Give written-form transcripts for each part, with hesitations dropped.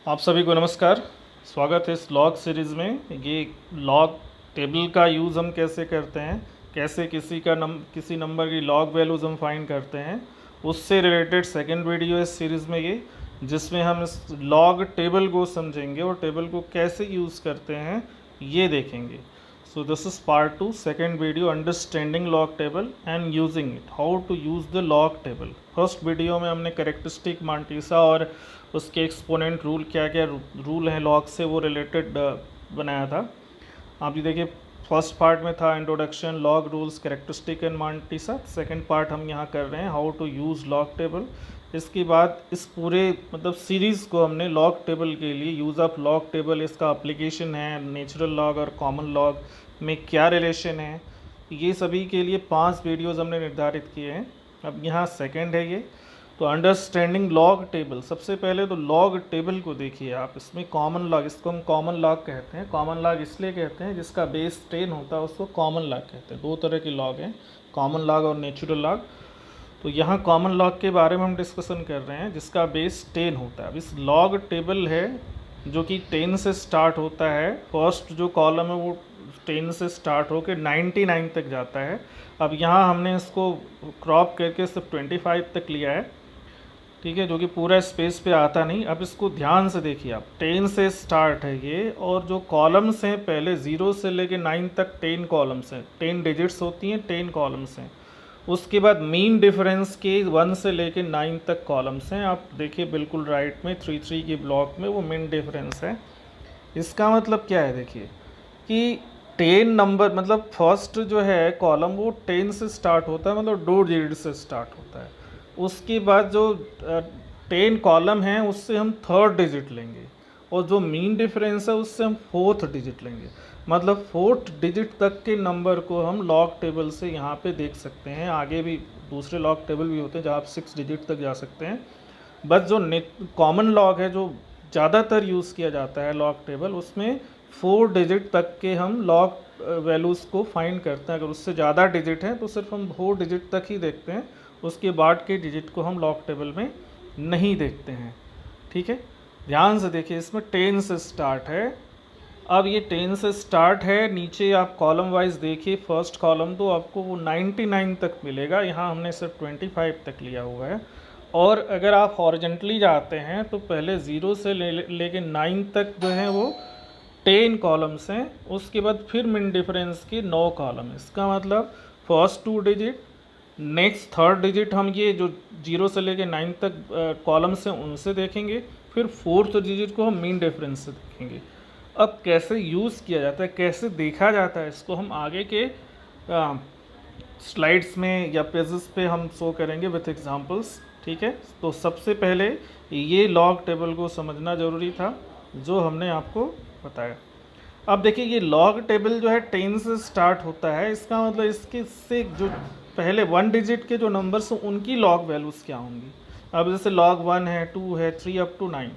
आप सभी को नमस्कार। स्वागत है इस लॉग सीरीज़ में। ये लॉग टेबल का यूज़ हम कैसे करते हैं, कैसे किसी नंबर की लॉग वैल्यूज़ हम फाइंड करते हैं, उससे रिलेटेड सेकंड वीडियो है इस सीरीज़ में ये, जिसमें हम इस लॉग टेबल को समझेंगे और टेबल को कैसे यूज़ करते हैं ये देखेंगे। So this is part 2 second video, understanding log table and using it, how to use the log table. First video में हमने कैरेक्टरिस्टिक मांटिसा और उसके एक्सपोनेंट रूल क्या क्या रूल हैं लॉग से वो रिलेटेड बनाया था। आप ये देखिए, फर्स्ट पार्ट में था introduction, log rules, characteristic and mantissa. Second part हम यहाँ कर रहे हैं how to use log table. इसके बाद इस पूरे सीरीज़ को हमने लॉग टेबल के लिए, यूज़ ऑफ लॉग टेबल, इसका एप्लीकेशन है, नेचुरल लॉग और कॉमन लॉग में क्या रिलेशन है, ये सभी के लिए 5 वीडियोज़ हमने निर्धारित किए हैं। अब यहाँ सेकेंड है ये, तो अंडरस्टैंडिंग लॉग टेबल। सबसे पहले तो लॉग टेबल को देखिए आप, इसमें कॉमन लॉग, इसको हम कॉमन लॉग कहते हैं। कॉमन लॉग इसलिए कहते हैं जिसका बेस 10 होता है उसको कॉमन लॉग कहते हैं। दो तरह के लॉग हैं, कॉमन लॉग और नेचुरल लॉग। तो यहाँ कॉमन लॉग के बारे में हम डिस्कशन कर रहे हैं जिसका बेस 10 होता है। अब इस लॉग टेबल है जो कि 10 से स्टार्ट होता है। फर्स्ट जो कॉलम है वो 10 से स्टार्ट होकर 99 तक जाता है। अब यहाँ हमने इसको क्रॉप करके सिर्फ 25 तक लिया है, ठीक है, जो कि पूरा स्पेस पे आता नहीं। अब इसको ध्यान से देखिए आप, 10 से स्टार्ट है ये, और जो कॉलम्स हैं पहले 0 से लेके 9 तक 10 कॉलम्स हैं, 10 डिजिट्स होती हैं, 10 कॉलम्स हैं। उसके बाद मीन डिफरेंस के 1 से लेके 9 तक कॉलम्स हैं। आप देखिए बिल्कुल राइट में 3 की ब्लॉक में वो मीन डिफरेंस है। इसका मतलब क्या है, देखिए कि 10 नंबर फर्स्ट जो है कॉलम वो 10 से स्टार्ट होता है, 2 डिजिट से स्टार्ट होता है। उसके बाद जो 10 कॉलम हैं उससे हम थर्ड डिजिट लेंगे, और जो मीन डिफरेंस है उससे हम फोर्थ डिजिट लेंगे। फोर्थ डिजिट तक के नंबर को हम लॉग टेबल से यहाँ पे देख सकते हैं। आगे भी दूसरे लॉग टेबल भी होते हैं जहाँ आप 6 डिजिट तक जा सकते हैं। बस जो कॉमन लॉग है जो ज़्यादातर यूज़ किया जाता है लॉग टेबल, उसमें 4 डिजिट तक के हम लॉग वैल्यूज़ को फाइंड करते हैं। अगर उससे ज़्यादा डिजिट हैं तो सिर्फ हम 4 डिजिट तक ही देखते हैं, उसके बाद के डिजिट को हम लॉग टेबल में नहीं देखते हैं, ठीक है। ध्यान से देखिए, इसमें 10 से स्टार्ट है। अब ये 10 से स्टार्ट है, नीचे आप कॉलम वाइज देखिए, फर्स्ट कॉलम तो आपको वो 99 तक मिलेगा, यहाँ हमने सिर्फ 25 तक लिया हुआ है। और अगर आप हॉरिजेंटली जाते हैं तो पहले 0 से लेके 9 तक जो है वो 10 कॉलम्स हैं। उसके बाद फिर मिन डिफरेंस के 9 कॉलम। इसका मतलब first 2 digit, next third digit हम ये जो 0 से लेके 9 तक कॉलम्स हैं उनसे देखेंगे, फिर फोर्थ डिजिट को हम मीन डिफरेंस से देखेंगे। अब कैसे यूज़ किया जाता है, कैसे देखा जाता है, इसको हम आगे के स्लाइड्स में या पेजेस पे हम शो करेंगे विथ एग्जांपल्स, ठीक है। तो सबसे पहले ये लॉग टेबल को समझना ज़रूरी था जो हमने आपको बताया। अब देखिए, ये लॉग टेबल जो है 10 से स्टार्ट होता है। इसका मतलब इसके से जो पहले 1 डिजिट के जो नंबर्स हैं उनकी लॉग वैल्यूज़ क्या होंगी। अब जैसे log 1 है, 2 है, 3 अप टू 9,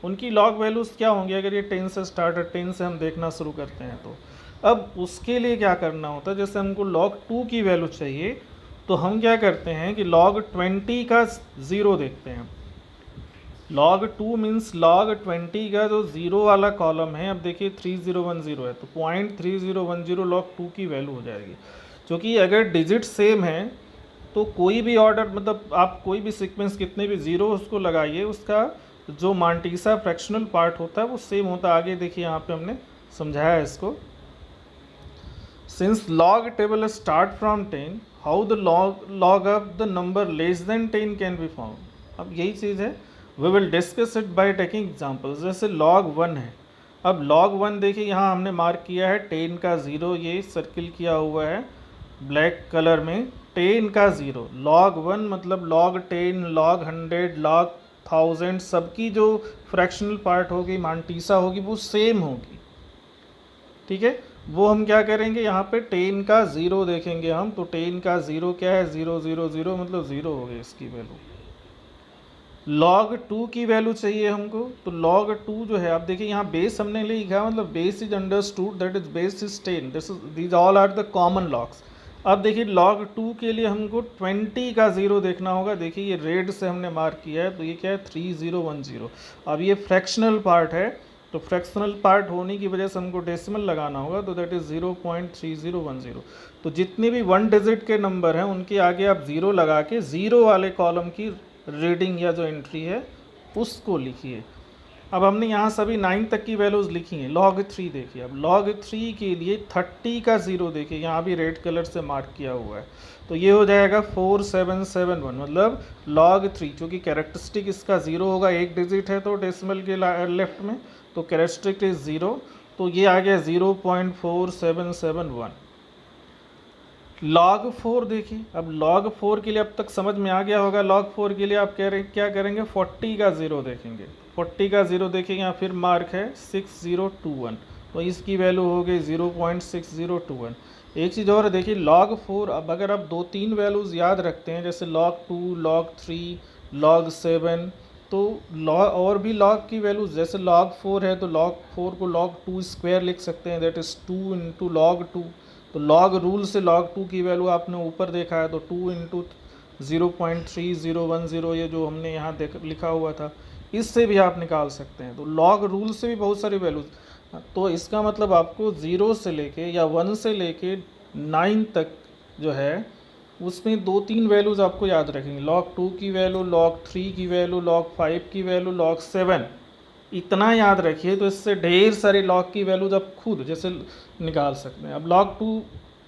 उनकी लॉग वैल्यूज़ क्या होंगी अगर ये 10 से स्टार्ट है, 10 से हम देखना शुरू करते हैं तो। अब उसके लिए क्या करना होता है, जैसे हमको log 2 की वैल्यू चाहिए तो हम क्या करते हैं कि log 20 का 0 देखते हैं। log 2 मीन्स log 20 का जो 0 वाला कॉलम है, अब देखिए 3010 है तो 0.3010 log 2 की वैल्यू हो जाएगी। क्योंकि अगर डिजिट सेम है तो कोई भी ऑर्डर आप कोई भी सीक्वेंस कितने भी ज़ीरो उसको लगाइए, उसका जो मांटिसा फ्रैक्शनल पार्ट होता है वो सेम होता है। आगे देखिए यहाँ पे हमने समझाया है इसको। Since log table start from 10, how the log of the number less than 10 can be found. अब यही चीज़ है, we will discuss it by taking examples. जैसे log 1 है, अब log 1 देखिए यहाँ हमने मार्क किया है 10 का 0, ये सर्किल किया हुआ है ब्लैक कलर में, 10 का 0। log 1 मतलब log 10, log 100, log 1000 सबकी जो फ्रैक्शनल पार्ट होगी, मांटिसा होगी, वो सेम होगी, ठीक है। वो हम क्या करेंगे, यहाँ पे 10 का 0 देखेंगे हम, तो 10 का 0 क्या है, 0 0 0 मतलब 0 हो गई इसकी वैल्यू। log 2 की वैल्यू चाहिए हमको, तो log 2 जो है, आप देखिए यहाँ बेस हमने लिखा, base is understood that is base is 10, this is these all are the common logs. अब देखिए log 2 के लिए हमको 20 का ज़ीरो देखना होगा। देखिए ये रेड से हमने मार्क किया है, तो ये क्या है 3010। अब ये फ्रैक्शनल पार्ट है, तो फ्रैक्शनल पार्ट होने की वजह से हमको डेसिमल लगाना होगा, तो दैट इज़ 0.3010। तो जितने भी 1 डिजिट के नंबर हैं उनके आगे आप ज़ीरो लगा के ज़ीरो वाले कॉलम की रीडिंग या जो एंट्री है उसको लिखिए। अब हमने यहाँ सभी 9 तक की वैल्यूज़ लिखी हैं। log 3 देखिए, अब log 3 के लिए 30 का ज़ीरो देखिए, यहाँ भी रेड कलर से मार्क किया हुआ है, तो ये हो जाएगा 4771। मतलब log 3 चूँकि कैरेक्टरिस्टिक इसका ज़ीरो होगा, एक डिजिट है तो डेसिमल के लेफ्ट में, तो कैरेक्टरिस्टिक इज़ ज़ीरो, तो ये आ गया 0.4771। log 4 देखिए, अब log 4 के लिए अब तक समझ में आ गया होगा। log 4 के लिए आप क्या करेंगे, 40 का ज़ीरो देखेंगे। 40 का ज़ीरो देखिए, यहाँ फिर मार्क है 6021, तो इसकी वैल्यू हो गई 0.6021। एक चीज़ और देखिए log 4, अब अगर आप 2-3 वैल्यूज़ याद रखते हैं जैसे log 2, log 3, log 7, तो log और भी log की वैल्यूज़ जैसे log 4 है तो log 4 को log 2 स्क्वायर लिख सकते हैं, दैट इज़ 2 इंटू log 2। तो log रूल से log 2 की वैल्यू आपने ऊपर देखा है, तो 2 इंटू 0.3010 ये जो हमने यहाँ लिखा हुआ था, इससे भी आप निकाल सकते हैं। तो log रूल से भी बहुत सारी वैल्यूज, तो इसका मतलब आपको 0 से लेके या 1 से लेके 9 तक जो है उसमें 2-3 वैल्यूज़ आपको याद रखेंगे। log 2 की वैल्यू, log 3 की वैल्यू, log 5 की वैल्यू, log 7, इतना याद रखिए तो इससे ढेर सारे log की वैल्यूज आप खुद जैसे निकाल सकते हैं। अब log 2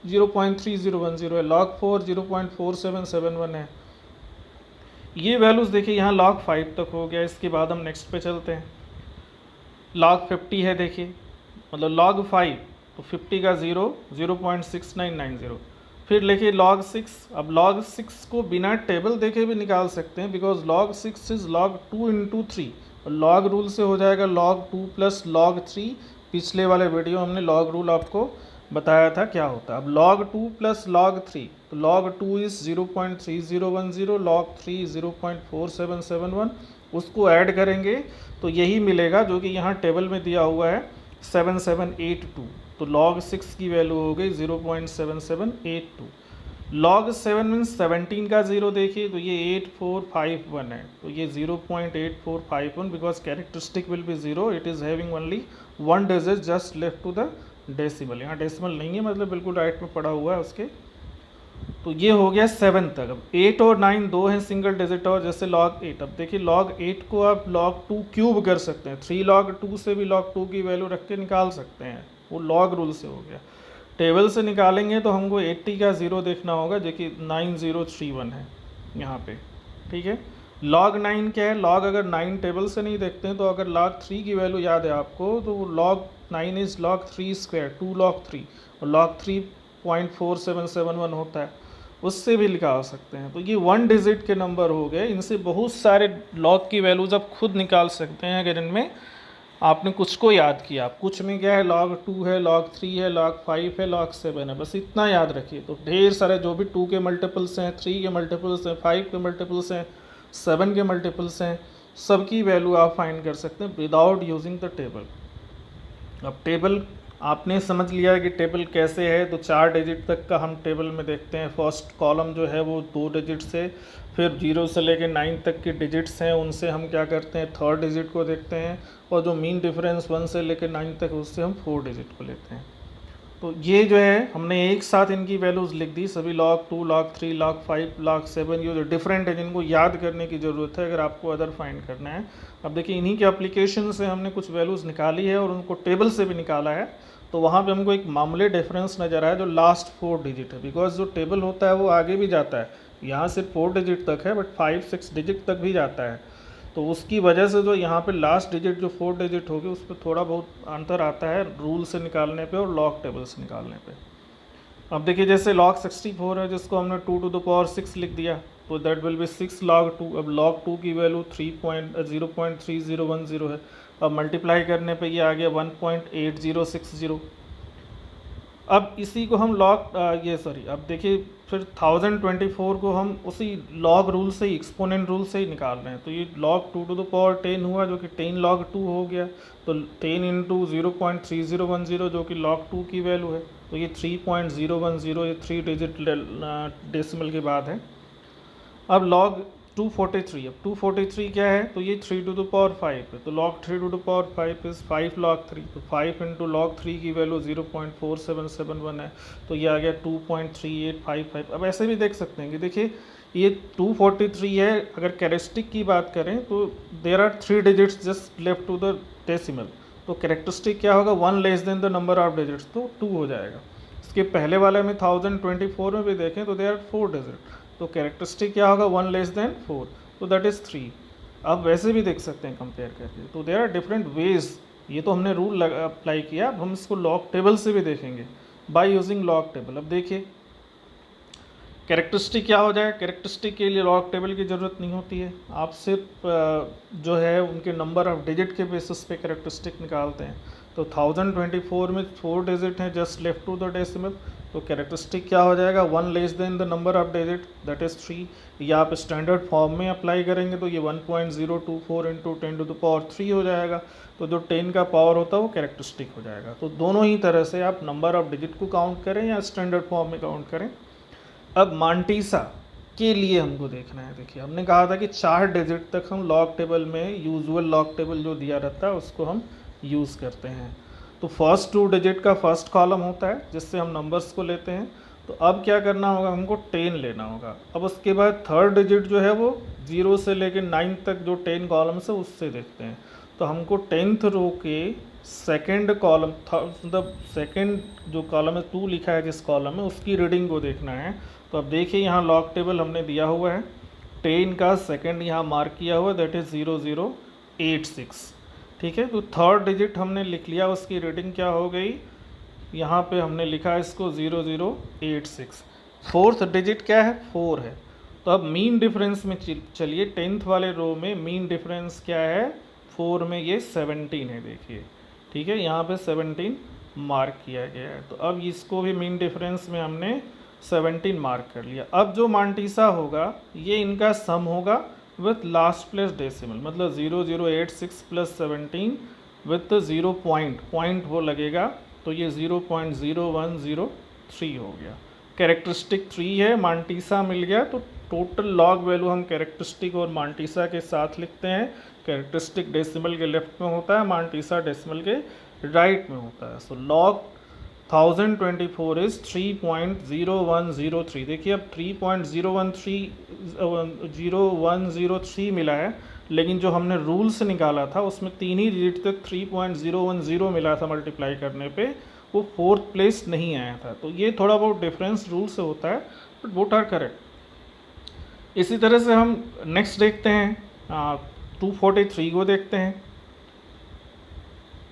0.3010 है, log 4 0.4771 है। ये वैल्यूज देखिए यहाँ log 5 तक हो गया। इसके बाद हम नेक्स्ट पे चलते हैं। log 50 है देखिए, मतलब log 5, तो 50 का ज़ीरो 0.6990। फिर लिखिए log 6, अब log 6 को बिना टेबल देखे भी निकाल सकते हैं, because log 6 is log 2 into 3, और log रूल से हो जाएगा log 2 प्लस log 3। पिछले वाले वीडियो हमने log रूल आपको बताया था क्या होता है। अब log 2 प्लस log 3, तो log 2 इज़ 0.3010, log 3 0.4771, उसको ऐड करेंगे तो यही मिलेगा जो कि यहाँ टेबल में दिया हुआ है 7782। तो log 6 की वैल्यू हो गई 0.7782। log 7 मीन्स 17 का ज़ीरो देखिए, तो ये 8451 है, तो ये 0.8451, because characteristic will be zero, it is having only 1 digit just left to the decimal. यहाँ डेसिमल नहीं है, मतलब बिल्कुल राइट में पड़ा हुआ है उसके। तो ये हो गया 7 तक। अब 8 और 9 दो हैं सिंगल डिजिट, और जैसे log 8, अब देखिए log 8 को आप log 2 क्यूब कर सकते हैं, 3 log 2 से भी log 2 की वैल्यू रख के निकाल सकते हैं, वो log रूल से हो गया। टेबल से निकालेंगे तो हमको 80 का ज़ीरो देखना होगा, जो कि 9031 है यहाँ पे, ठीक है। log 9 क्या है, log अगर 9 टेबल से नहीं देखते हैं, तो अगर log 3 की वैल्यू याद है आपको, तो log 9 is log 3 square, 2 log 3, और log 3.4771 होता है, उससे भी निकाल सकते हैं। तो ये 1 डिजिट के नंबर हो गए, इनसे बहुत सारे log की वैल्यूज़ आप खुद निकाल सकते हैं अगर इनमें आपने कुछ को याद किया। आप कुछ में क्या है, log 2 है, log 3 है, log 5 है, log 7 है, बस इतना याद रखिए। तो ढेर सारे जो भी 2 के मल्टीपल्स हैं, 3 के मल्टीपल्स हैं, 5 के मल्टीपल्स हैं, 7 के मल्टीपल्स हैं, सबकी वैल्यू आप फाइंड कर सकते हैं विदाउट यूजिंग द टेबल। अब टेबल आपने समझ लिया कि टेबल कैसे है, तो 4 डिजिट तक का हम टेबल में देखते हैं। फर्स्ट कॉलम जो है वो 2 डिजिट से, फिर 0 से लेकर 9 तक के डिजिट्स हैं उनसे हम क्या करते हैं, 3rd डिजिट को देखते हैं, और जो मीन डिफरेंस 1 से लेकर 9 तक उससे हम 4 डिजिट को लेते हैं। तो ये जो है हमने एक साथ इनकी वैल्यूज़ लिख दी, सभी log 2, log 3, log 5, log 7, ये जो डिफरेंट है जिनको याद करने की ज़रूरत है अगर आपको अदर फाइंड करना है। अब देखिए इन्हीं के एप्लीकेशन से हमने कुछ वैल्यूज़ निकाली है और उनको टेबल से भी निकाला है, तो वहाँ पे हमको एक मामूली डिफरेंस नज़र आया जो लास्ट 4 डिजिट है, बिकॉज जो टेबल होता है वो आगे भी जाता है, यहाँ सिर्फ 4 डिजिट तक है, बट 5-6 डिजिट तक भी जाता है, तो उसकी वजह से जो यहाँ पे लास्ट डिजिट जो 4 डिजिट होगी उस पर थोड़ा बहुत अंतर आता है रूल से निकालने पे और log टेबल से निकालने पे। अब देखिए जैसे log 64 है जिसको हमने 2 to the power 6 लिख दिया, तो दैट विल बी 6 log 2। अब log 2 की वैल्यू 0.3010 है, अब मल्टीप्लाई करने पे ये आ गया 1.8060। अब इसी को हम अब देखिए फिर 1024 को हम उसी लॉग रूल से ही, एक्सपोनेंट रूल से ही निकाल रहे हैं। तो ये log 2 टू द पावर 10 हुआ, जो कि 10 log 2 हो गया। तो 10 इंटू 0.3010 जो कि log 2 की वैल्यू है, तो ये 3.010, ये 3 डिजिट डेसिमल के बाद है। अब log 243, अब 243 क्या है, तो ये 3 टू द पावर 5 है। तो log 3 to the power 5 is 5 log 3, तो 5 इंटू log 3 की वैल्यू 0.4771 है, तो ये आ गया 2.3855। अब ऐसे भी देख सकते हैं कि देखिए ये 243 है, अगर कैरेक्टरिस्टिक की बात करें तो there are 3 digits just left to the decimal, तो कैरेक्टरिस्टिक क्या होगा, 1 less than the number of digits, तो 2 हो जाएगा। इसके पहले वाले में 1024 में भी देखें तो दे आर 4 डिजिट, तो कैरेक्टरिस्टिक क्या होगा, 1 लेस देन 4, तो दैट इज़ 3। अब वैसे भी देख सकते हैं कंपेयर करके, तो देयर आर डिफरेंट वेज। ये तो हमने रूल अप्लाई किया, अब हम इसको लॉग टेबल से भी देखेंगे बाय यूजिंग लॉग टेबल। अब देखिए कैरेक्टरिस्टिक क्या हो जाए, कैरेक्टरिस्टिक के लिए लॉग टेबल की ज़रूरत नहीं होती है, आप सिर्फ जो है उनके नंबर ऑफ डिजिट के बेसिस पे कैरेक्टरिस्टिक निकालते हैं। तो 1024 में 4 डिजिट हैं just left to the decimal, तो कैरेक्टरिस्टिक क्या हो जाएगा, 1 less than the number of digit, that is 3। या आप स्टैंडर्ड फॉर्म में अप्लाई करेंगे तो ये 1.024 इंटू 10 टू द पावर 3 हो जाएगा, तो जो 10 का पावर होता है वो कैरेक्टरिस्टिक हो जाएगा। तो दोनों ही तरह से आप नंबर ऑफ डिजिट को काउंट करें या स्टैंडर्ड फॉर्म में काउंट करें। अब मांटीसा के लिए हमको देखना है। देखिए हमने कहा था कि 4 डिजिट तक हम लॉग टेबल में, यूजुअल लॉग टेबल जो दिया रहता है उसको हम यूज़ करते हैं। तो फर्स्ट 2 डिजिट का फर्स्ट कॉलम होता है जिससे हम नंबर्स को लेते हैं। तो अब क्या करना होगा, हमको 10 लेना होगा। अब उसके बाद थर्ड डिजिट जो है वो 0 से लेकर 9 तक जो 10 कॉलम्स है उससे देखते हैं। तो हमको 10th रो के सेकेंड कॉलम, मतलब सेकेंड जो कॉलम है 2 लिखा है जिस कॉलम में, उसकी रीडिंग को देखना है। तो अब देखिए यहाँ लॉग टेबल हमने दिया हुआ है, 10 का सेकेंड यहाँ मार्क किया हुआ, दैट इज़ 0086। ठीक है, तो थर्ड डिजिट हमने लिख लिया, उसकी रीडिंग क्या हो गई, यहाँ पे हमने लिखा इसको 0086। फोर्थ डिजिट क्या है, 4 है। तो अब मीन डिफरेंस में चलिए, 10th वाले रो में मीन डिफरेंस क्या है, 4 में ये 17 है। देखिए ठीक है, यहाँ पे 17 मार्क किया गया है। तो अब इसको भी मीन डिफरेंस में हमने 17 मार्क कर लिया। अब जो मांटीसा होगा ये इनका सम होगा विथ लास्ट प्लेस डेसिमल, मतलब 0086 प्लस 17 विथ 0 पॉइंट वो लगेगा, तो ये 0.0103 हो गया। कैरेक्टरिस्टिक 3 है, मांटीसा मिल गया, तो टोटल लॉग वैल्यू हम कैरेक्टरिस्टिक और मांटीसा के साथ लिखते हैं। कैरेक्टरिस्टिक डेसिमल के लेफ्ट में होता है, मांटीसा डेसिमल के राइट में होता है। So log 1024 is 3.0103। देखिए अब 3.0103 मिला है, लेकिन जो हमने रूल से निकाला था उसमें 3 ही डिजिट तक 3.010 मिला था मल्टीप्लाई करने पे, वो फोर्थ प्लेस नहीं आया था। तो ये थोड़ा बहुत डिफरेंस रूल से होता है, बट बोथ आर करेक्ट। इसी तरह से हम नेक्स्ट देखते हैं, 243 को देखते हैं।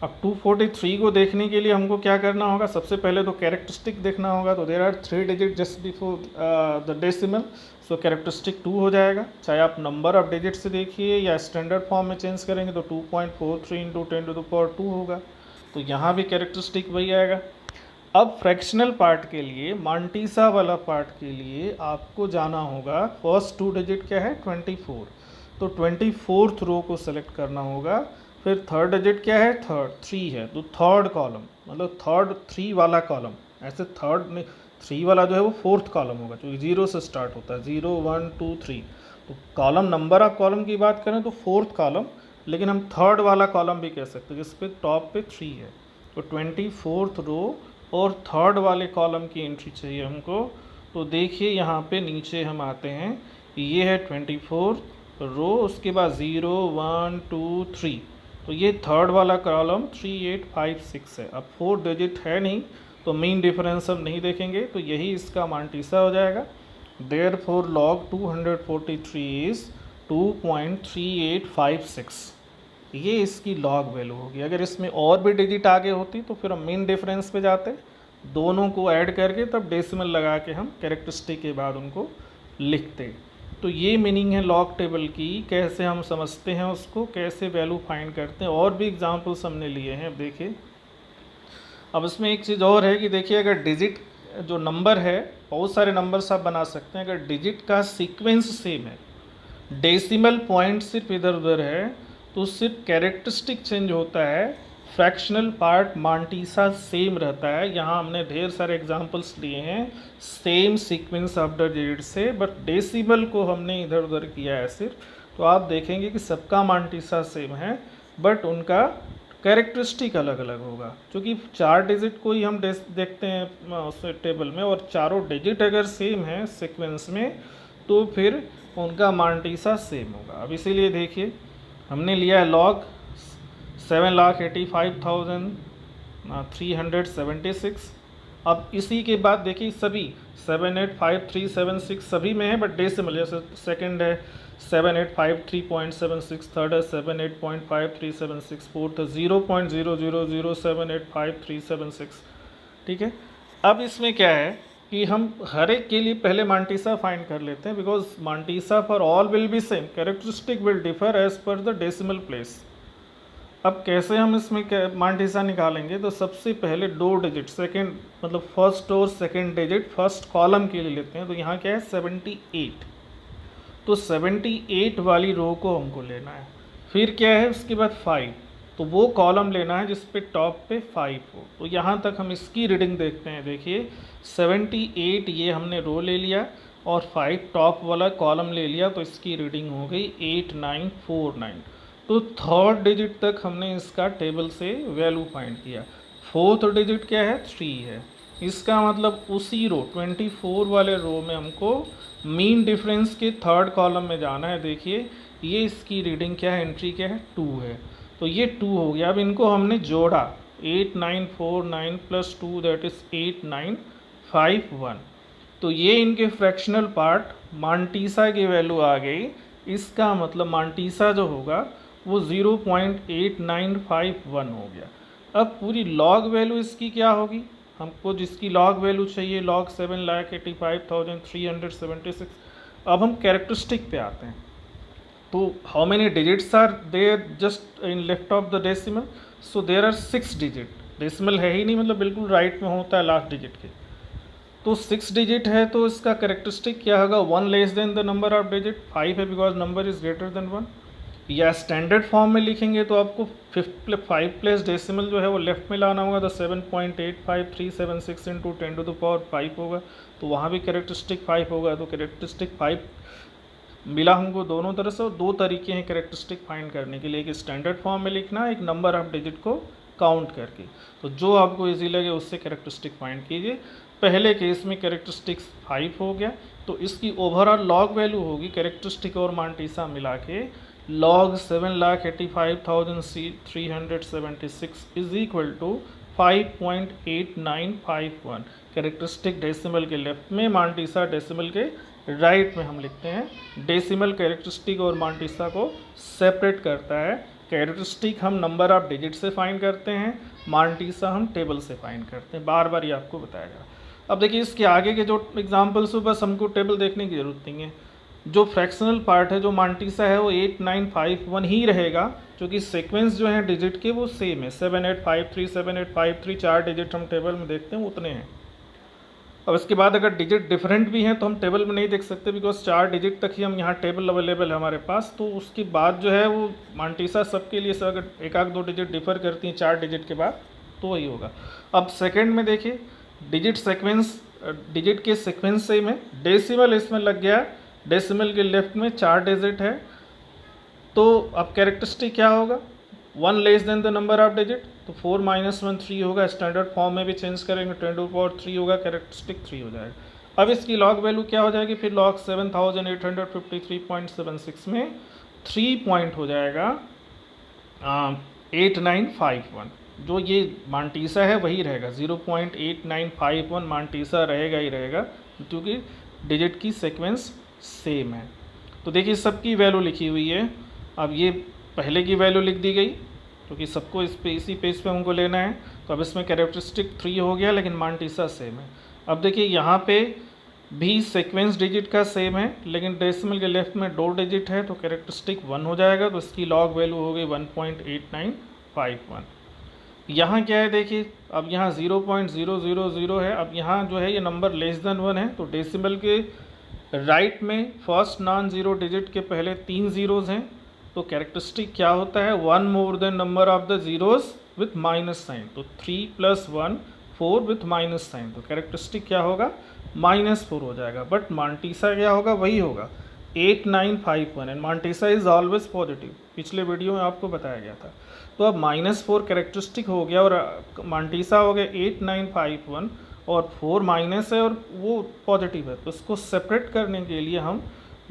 अब 243 को देखने के लिए हमको क्या करना होगा, सबसे पहले तो कैरेक्टरिस्टिक देखना होगा। तो there are 3 digit just before the decimal, so characteristic 2 हो जाएगा। चाहे आप नंबर ऑफ डिजिट से देखिए या स्टैंडर्ड फॉर्म में चेंज करेंगे तो 2.43 इंटू 10 टू द पावर 2 होगा। तो यहाँ भी कैरेक्टरिस्टिक वही आएगा। अब फ्रैक्शनल पार्ट के लिए, मांटीसा वाला पार्ट के लिए आपको जाना होगा, फर्स्ट 2 डिजिट क्या है, 24, तो 24th रो को सेलेक्ट करना होगा। फिर थर्ड डिजिट क्या है, 3 है, तो थर्ड कॉलम, मतलब थर्ड 3 वाला कॉलम, ऐसे थर्ड में 3 वाला जो है वो फोर्थ कॉलम होगा, क्योंकि 0 से स्टार्ट होता है, 0 1 2 3। तो कॉलम, नंबर ऑफ कॉलम की बात करें तो फोर्थ कॉलम, लेकिन हम थर्ड वाला कॉलम भी कह सकते हैं जिस पे टॉप पे 3 है। तो 24th रो और थर्ड वाले कॉलम की एंट्री चाहिए हमको। तो देखिए यहाँ पे नीचे हम आते हैं, ये है 24th रो, उसके बाद 0 1 2 3, तो ये थर्ड वाला कॉलम 3856 है। अब 4 डिजिट है नहीं, तो मीन डिफरेंस हम नहीं देखेंगे, तो यही इसका मांटीसा हो जाएगा। देयरफॉर लॉग 243 इज 2.3856, ये इसकी लॉग वैल्यू होगी। अगर इसमें और भी डिजिट आगे होती तो फिर हम मीन डिफरेंस पे जाते, दोनों को ऐड करके तब डेसिमल लगा के हम कैरेक्टरिस्टिक के बाद उनको लिखते। तो ये मीनिंग है लॉग टेबल की, कैसे हम समझते हैं उसको, कैसे वैल्यू फाइंड करते हैं। और भी एग्जांपल्स हमने लिए हैं। अब देखिए, अब इसमें एक चीज़ और है कि देखिए, अगर डिजिट जो नंबर है, बहुत सारे नंबर्स आप बना सकते हैं, अगर डिजिट का सीक्वेंस सेम है, डेसिमल पॉइंट सिर्फ इधर उधर है, तो सिर्फ कैरेक्टरिस्टिक चेंज होता है, फ्रैक्शनल पार्ट मांटीसा सेम रहता है। यहाँ हमने ढेर सारे एग्जांपल्स लिए हैं same sequence of the digit से, बट डेसिमल को हमने इधर उधर किया है सिर्फ। तो आप देखेंगे कि सबका मांटीसा सेम है, बट उनका कैरेक्टरिस्टिक अलग अलग होगा, क्योंकि 4 डिजिट को ही हम देखते हैं उस टेबल में, और चारों डिजिट अगर सेम है सीक्वेंस में, तो फिर उनका मांटीसा सेम होगा। अब इसीलिए देखिए, हमने लिया है लॉग 7,85,376। अब इसी के बाद देखिए सभी 7,85376 सभी में है, बट डेसिमल, जैसे सेकंड है 7,853.76, थर्ड है 7,85376, फोर्थ है 0.000785,376। ठीक है। अब इसमें क्या है कि हम हर एक के लिए पहले मांटीसा फाइंड कर लेते हैं, because mantissa for all will be same, characteristic will differ as per the decimal place. अब कैसे हम इसमें मांटीसा निकालेंगे, तो सबसे पहले 2 डिजिट सेकंड, मतलब फर्स्ट और सेकंड डिजिट फर्स्ट कॉलम के लिए लेते हैं। तो यहाँ क्या है 78, तो 78 वाली रो को हमको लेना है। फिर क्या है उसके बाद 5, तो वो कॉलम लेना है जिस पे टॉप पे 5 हो। तो यहाँ तक हम इसकी रीडिंग देखते हैं। देखिए 78 ये हमने रो ले लिया और 5 टॉप वाला कॉलम ले लिया, तो इसकी रीडिंग हो गई 8949। तो थर्ड डिजिट तक हमने इसका टेबल से वैल्यू फाइंड किया। फोर्थ डिजिट क्या है 3 है, इसका मतलब उसी रो 24 वाले रो में हमको मीन डिफरेंस के थर्ड कॉलम में जाना है। देखिए ये इसकी रीडिंग क्या है, एंट्री क्या है 2 है, तो ये 2 हो गया। अब इनको हमने जोड़ा 8949 प्लस 2 दैट इज 8951, तो ये इनके फ्रैक्शनल पार्ट मांटीसा की वैल्यू आ गई। इसका मतलब मांटीसा जो होगा वो 0.8951 हो गया। अब पूरी लॉग वैल्यू इसकी क्या होगी, हमको जिसकी लॉग वैल्यू चाहिए लॉग 7,85,376। अब हम कैरेक्टरिस्टिक पे आते हैं। तो how many digits are there just in left of the decimal, so there are 6 digit. Decimal है ही नहीं, मतलब बिल्कुल राइट में होता है लास्ट डिजिट के, तो 6 डिजिट है। तो इसका कैरेक्टरिस्टिक क्या होगा, 1 less than the number of digit, 5 है because number is greater than 1। या स्टैंडर्ड फॉर्म में लिखेंगे तो आपको 5 प्लस डेसिमल जो है वो लेफ्ट में लाना होगा, तो 7.85376 इंटू 10⁵ होगा, तो वहाँ भी कैरेक्टरिस्टिक 5 होगा। तो कैरेक्टरिस्टिक 5 मिला हमको दोनों तरह से, और 2 तरीके हैं कैरेक्टरिस्टिक फाइंड करने के लिए, एक स्टैंडर्ड फॉर्म में लिखना, एक नंबर ऑफ डिजिट को काउंट करके। तो जो आपको इजी लगे उससे कैरेक्टरिस्टिक फाइंड कीजिए। पहले केस में कैरेक्टरिस्टिक्स 5 हो गया, तो इसकी ओवरऑल लॉग वैल्यू होगी कैरेक्टरिस्टिक और मांटीसा मिला के log 7,85,376 is equal to 5.8951। Characteristic decimal के लेफ्ट में, मांटीसा डेसिमल के राइट में हम लिखते हैं। डेसिमल कैरेक्टरिस्टिक और मांटीसा को सेपरेट करता है। कैरेक्टरिस्टिक हम नंबर ऑफ डिजिट से फाइंड करते हैं, मांटीसा हम टेबल से फाइंड करते हैं। बार बार ये आपको बताया गया। अब देखिए इसके आगे के जो एग्जाम्पल्स हो बस हमको टेबल देखने की जरूरत नहीं है। जो फ्रैक्शनल पार्ट है, जो मांटीसा है, वो 8951 ही रहेगा, क्योंकि सीक्वेंस जो है डिजिट के वो सेम है। 7853 7853 4 डिजिट हम टेबल में देखते हैं उतने हैं। अब इसके बाद अगर डिजिट डिफरेंट भी हैं तो हम टेबल में नहीं देख सकते, बिकॉज 4 डिजिट तक ही हम यहाँ टेबल अवेलेबल है हमारे पास। तो उसके बाद जो है वो मांटीसा सबके लिए अगर 1-2 डिजिट डिफर करती हैं 4 डिजिट के बाद तो वही होगा। अब सेकेंड में देखिए डिजिट सीक्वेंस, डिजिट के सीक्वेंस सेम है, डेसिमल इसमें लग गया, डेसिमल के लेफ्ट में 4 डिजिट है, तो अब कैरेक्टरिस्टिक क्या होगा, 1 less than the number of digit, तो 4 - 1 3 होगा। स्टैंडर्ड फॉर्म में भी चेंज करेंगे 10⁻³ होगा, कैरेक्टरिस्टिक 3 हो जाएगा। अब इसकी लॉग वैल्यू क्या हो जाएगी, फिर लॉग 7,853.76 में 3 पॉइंट हो जाएगा 8951। जो ये मांटीसा है वही रहेगा, 0.8951 मांटीसा रहेगा ही रहेगा, क्योंकि डिजिट की सीक्वेंस सेम है। तो देखिए सबकी वैल्यू लिखी हुई है। अब ये पहले की वैल्यू लिख दी गई, क्योंकि सबको इस पे इसी पेज पे हमको लेना है। तो अब इसमें कैरेक्टरिस्टिक 3 हो गया, लेकिन मांटीसा सेम है। अब देखिए यहाँ पे भी सीक्वेंस डिजिट का सेम है, लेकिन डेसिमल के लेफ्ट में 2 डिजिट है, तो कैरेक्टरिस्टिक 1 हो जाएगा। तो इसकी लॉग वैल्यू हो गई 1.8951। यहाँ क्या है देखिए, अब यहाँ 0.000 है, अब यहाँ जो है ये नंबर लेस देन 1 है, तो डेसिमल के राइट में फर्स्ट नॉन ज़ीरो डिजिट के पहले 3 ज़ीरोज़ हैं, तो कैरेक्टरिस्टिक क्या होता है, 1 more than number of the zeros with minus sign, तो 3 + 1 4 विथ माइनस साइन, तो कैरेक्टरिस्टिक क्या होगा, -4 हो जाएगा। बट मांटीसा क्या होगा, वही होगा 8951, एंड मांटीसा इज ऑलवेज पॉजिटिव, पिछले वीडियो में आपको बताया गया था। तो अब -4 कैरेक्टरिस्टिक हो गया और मांटीसा हो गया 8951 और 4 माइनस है और वो पॉजिटिव है, तो इसको सेपरेट करने के लिए हम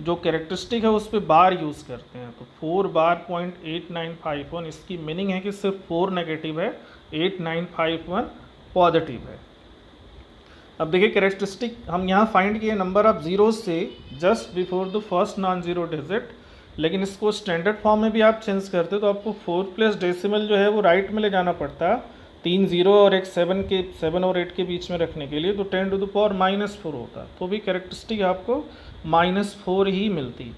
जो कैरेक्टरिस्टिक है उस पर बार यूज़ करते हैं, तो 4 बार .8951, इसकी मीनिंग है कि सिर्फ 4 नेगेटिव है, 8951 पॉजिटिव है। अब देखिए कैरेक्टरिस्टिक हम यहाँ फाइंड किए नंबर ऑफ जीरो से just before the first non zero digit, लेकिन इसको स्टैंडर्ड फॉर्म में भी आप चेंज करते तो आपको 4 प्लस डेसिमल जो है वो राइट में ले जाना पड़ता, 3 0 और एक 7 और 8 के बीच में रखने के लिए, तो 10 टू द पावर -4 होता, तो भी कैरेक्टरिस्टिक आपको -4 ही मिलती।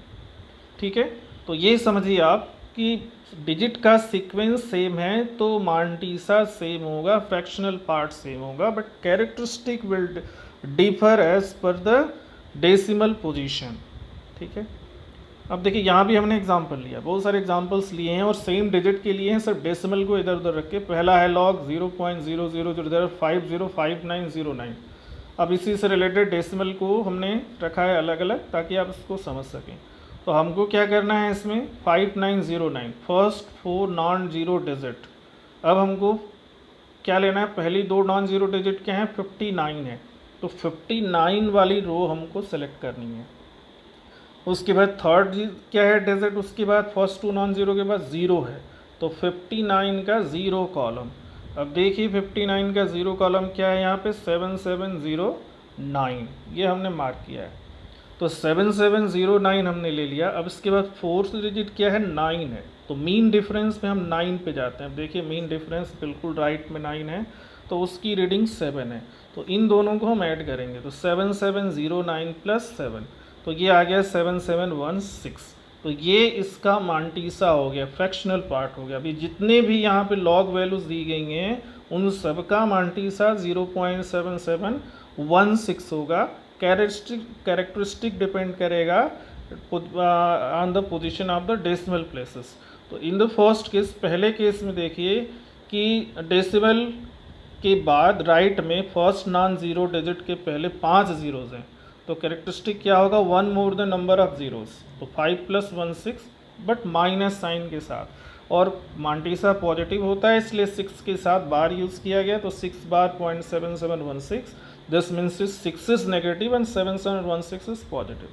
ठीक है, तो ये समझिए आप कि डिजिट का सीक्वेंस सेम है तो मांटीसा सेम होगा, फ्रैक्शनल पार्ट सेम होगा, but characteristic will differ as per the decimal position. ठीक है, अब देखिए यहाँ भी हमने एग्जांपल लिया, बहुत सारे एग्जांपल्स लिए हैं और सेम डिजिट के लिए हैं, सिर्फ डेसिमल को इधर उधर रख के। पहला है लॉग 0.00050909। अब इसी से रिलेटेड डेसिमल को हमने रखा है अलग अलग ताकि आप इसको समझ सकें। तो हमको क्या करना है इसमें, 5909 फर्स्ट 4 नॉन जीरो डिजिट। अब हमको क्या लेना है, पहली 2 नॉन जीरो डिजिट क्या है, 59 है, तो 59 वाली रो हमको सेलेक्ट करनी है। उसके बाद थर्ड क्या है डिजिट, उसके बाद फर्स्ट 2 नॉन जीरो के बाद 0 है, तो 59 का 0 कॉलम। अब देखिए 59 का 0 कॉलम क्या है, यहाँ पे 7709, ये हमने मार्क किया है, तो 7709 हमने ले लिया। अब इसके बाद फोर्थ डिजिट क्या है, 9 है, तो मीन डिफरेंस में हम 9 पे जाते हैं। देखिए मीन डिफरेंस बिल्कुल राइट में 9 है, तो उसकी रीडिंग 7 है, तो इन दोनों को हम ऐड करेंगे, तो 7709 + 7, तो ये आ गया 7716। तो ये इसका मांटीसा हो गया, फ्रैक्शनल पार्ट हो गया। अभी जितने भी यहाँ पे लॉग वैल्यूज़ दी गई हैं उन सब का मांटीसा 0.7716 होगा। कैरेक्टरिस्टिक डिपेंड करेगा on the position of the decimal places. तो इन द फर्स्ट केस, पहले केस में देखिए कि डेसिमल के बाद राइट में फर्स्ट नॉन जीरो डिजिट के पहले 5 ज़ीरोज़ हैं, तो कैरेक्टरिस्टिक क्या होगा, 1 more the number of zeros, तो 5 + 1 6 बट माइनस साइन के साथ, और मांटीसा पॉजिटिव होता है इसलिए 6 के साथ बार यूज़ किया गया, तो 6 बार .7716, this means 6 is negative and 7716 is positive.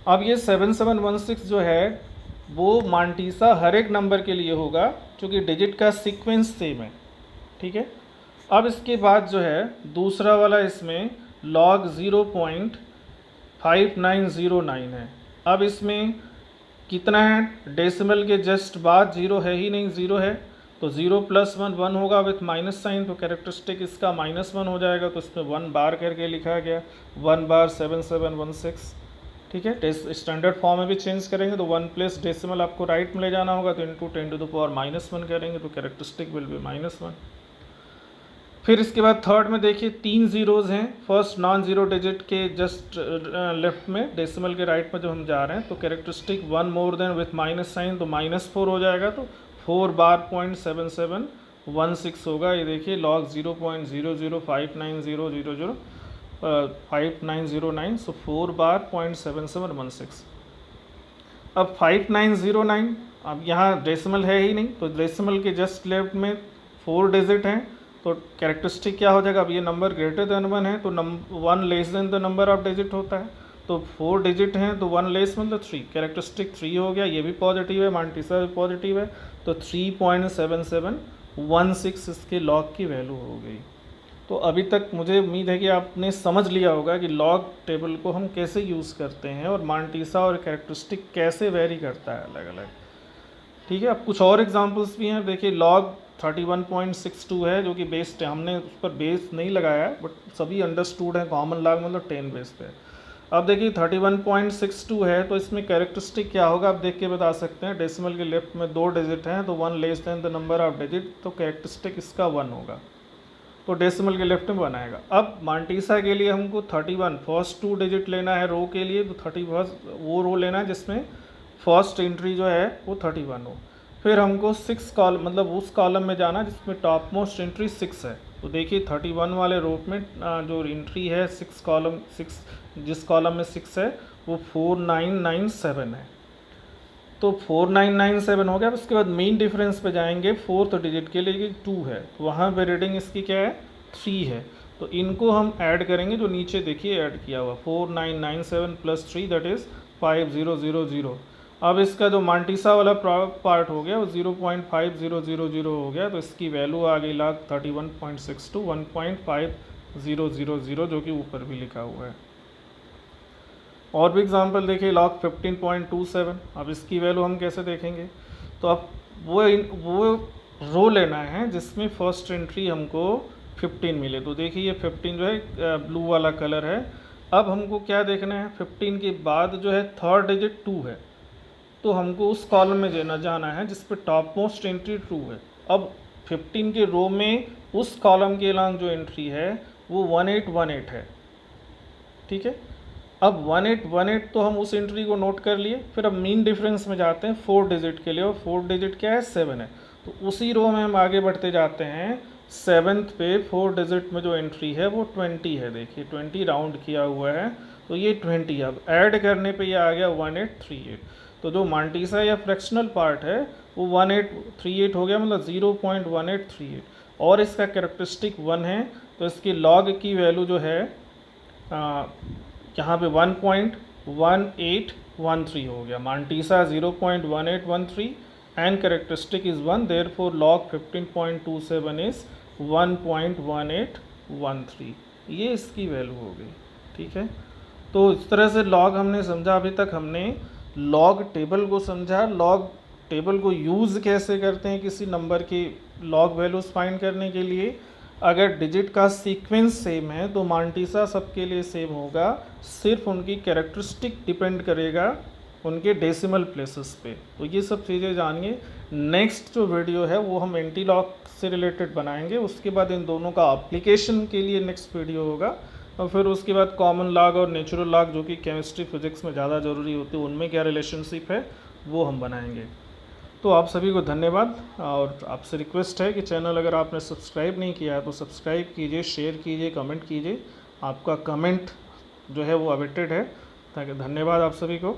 अब ये 7716 जो है वो मांटीसा हर एक नंबर के लिए होगा क्योंकि डिजिट का सीक्वेंस सेम है। ठीक है, अब इसके बाद जो है दूसरा वाला इसमें log 0.5909 है। अब इसमें कितना है, डेसिमल के जस्ट बाद 0 है ही नहीं, 0 है, तो 0 + 1 1 होगा विथ माइनस साइन, तो कैरेक्टरिस्टिक इसका -1 हो जाएगा, तो इसमें 1 बार करके लिखा गया, 1 बार 7716। ठीक है, स्टैंडर्ड फॉर्म में भी चेंज करेंगे तो 1 प्लस डेसिमल आपको राइट में ले जाना होगा, तो इंटू 10 टू द पावर -1 करेंगे तो कैरेक्टरिस्टिक विल बी -1। फिर इसके बाद थर्ड में देखिए 3 ज़ीरोज़ हैं फर्स्ट नॉन ज़ीरो डिजिट के जस्ट लेफ्ट में, डेसिमल के राइट में जो हम जा रहे हैं, तो characteristic 1 more than with minus sign, तो -4 हो जाएगा, तो 4 बार .7716 होगा। ये देखिए log 0.005900059009, सो 4 बार .7716। अब 5909, अब यहाँ डेसिमल है ही नहीं, तो डेसिमल के जस्ट लेफ्ट में 4 डिजिट हैं, तो कैरेक्टरिस्टिक क्या हो जाएगा, अब ये नंबर ग्रेटर देन 1 है तो 1 less than the number of digit होता है, तो 4 डिजिट हैं तो 1 लेस मतलब 3, कैरेक्टरिस्टिक 3 हो गया, ये भी पॉजिटिव है, मांटीसा भी पॉजिटिव है, तो 3.7716 इसके लॉग की वैल्यू हो गई। तो अभी तक मुझे उम्मीद है कि आपने समझ लिया होगा कि लॉग टेबल को हम कैसे यूज़ करते हैं और मांटीसा और कैरेक्टरिस्टिक कैसे वेरी करता है अलग अलग। ठीक है, अब कुछ और एग्जांपल्स भी हैं। देखिए log 31.62 है जो कि बेस्ड है, हमने उस पर बेस नहीं लगाया है बट सभी अंडरस्टूड है, कॉमन लॉग मतलब 10 बेस पे। अब देखिए 31.62 है, तो इसमें कैरेक्टरिस्टिक क्या होगा आप देख के बता सकते हैं। डेसिमल के लेफ्ट में 2 डिजिट हैं, तो 1 less than the number of digit, तो कैरेक्टरिस्टिक इसका 1 होगा, तो डेसिमल के लेफ्ट में 1 आएगा। अब मांटीसा के लिए हमको 31 फर्स्ट 2 डिजिट लेना है रो के लिए, तो 31 वो रो लेना है जिसमें फर्स्ट एंट्री जो है वो 31 हो। फिर हमको 6 कॉलम मतलब उस कॉलम में जाना जिसमें टॉप मोस्ट एंट्री 6 है। तो देखिए 31 वाले रो में जो एंट्री है 6 कॉलम 6 जिस कॉलम में 6 है वो 4997 है, तो 4997 हो गया। उसके बाद मेन डिफरेंस पे जाएंगे, फोर्थ डिजिट के लिए 2 है, तो वहाँ पे रीडिंग इसकी क्या है 3 है, तो इनको हम ऐड करेंगे जो नीचे देखिए ऐड किया हुआ 4997 प्लस 3 दैट इज़ 5000। अब इसका जो मांटीसा वाला पार्ट हो गया वो 0.5000 हो गया, तो इसकी वैल्यू आ गई लाख 31.62 1.5000 जो कि ऊपर भी लिखा हुआ है। और भी एग्जांपल देखिए लॉग 15.27, अब इसकी वैल्यू हम कैसे देखेंगे, तो अब वो रो लेना है जिसमें फर्स्ट एंट्री हमको 15 मिले। तो देखिए ये 15 जो है ब्लू वाला कलर है। अब हमको क्या देखना है, 15 के बाद जो है थर्ड डिजिट 2 है, तो हमको उस कॉलम में जाना है जिस पे टॉप मोस्ट एंट्री 2 है। अब 15 के रो में उस कॉलम के अलॉन्ग जो एंट्री है वो 1818 है, ठीक है। अब 1818 तो हम उस एंट्री को नोट कर लिए। फिर अब मीन डिफरेंस में जाते हैं 4 डिजिट के लिए, और 4 डिजिट क्या है 7 है, तो उसी रो में हम आगे बढ़ते जाते हैं। 7th पे 4 डिजिट में जो एंट्री है वो 20 है, देखिए 20 राउंड किया हुआ है, तो ये 20। अब ऐड करने पे ये आ गया 1838, तो जो मांटीसा या फ्रैक्शनल पार्ट है वो 1838 हो गया, मतलब 0.1838, और इसका कैरेक्टरिस्टिक 1 है, तो इसकी लॉग की वैल्यू जो है यहाँ पे 1.1813 हो गया। मांटीसा 0.1813 and characteristic is 1, therefore log 15.27 is 1.1813, ये इसकी वैल्यू हो गई, ठीक है। तो इस तरह से लॉग हमने समझा। अभी तक हमने लॉग टेबल को समझा, लॉग टेबल को यूज़ कैसे करते हैं किसी नंबर की लॉग वैल्यूज़ फाइंड करने के लिए। अगर डिजिट का सीक्वेंस सेम है तो मांटीसा सबके लिए सेम होगा, सिर्फ उनकी कैरेक्टरिस्टिक डिपेंड करेगा उनके डेसिमल प्लेसेस पे। तो ये सब चीज़ें जानिए। नेक्स्ट जो वीडियो है वो हम एंटी लॉग से रिलेटेड बनाएंगे, उसके बाद इन दोनों का एप्लीकेशन के लिए नेक्स्ट वीडियो होगा, और फिर उसके बाद कॉमन लॉग और नेचुरल लॉग जो कि केमिस्ट्री फिजिक्स में ज़्यादा ज़रूरी होती है उनमें क्या रिलेशनशिप है वो हम बनाएंगे। तो आप सभी को धन्यवाद, और आपसे रिक्वेस्ट है कि चैनल अगर आपने सब्सक्राइब नहीं किया है तो सब्सक्राइब कीजिए, शेयर कीजिए, कमेंट कीजिए। आपका कमेंट जो है वो अवेटेड है। धन्यवाद आप सभी को।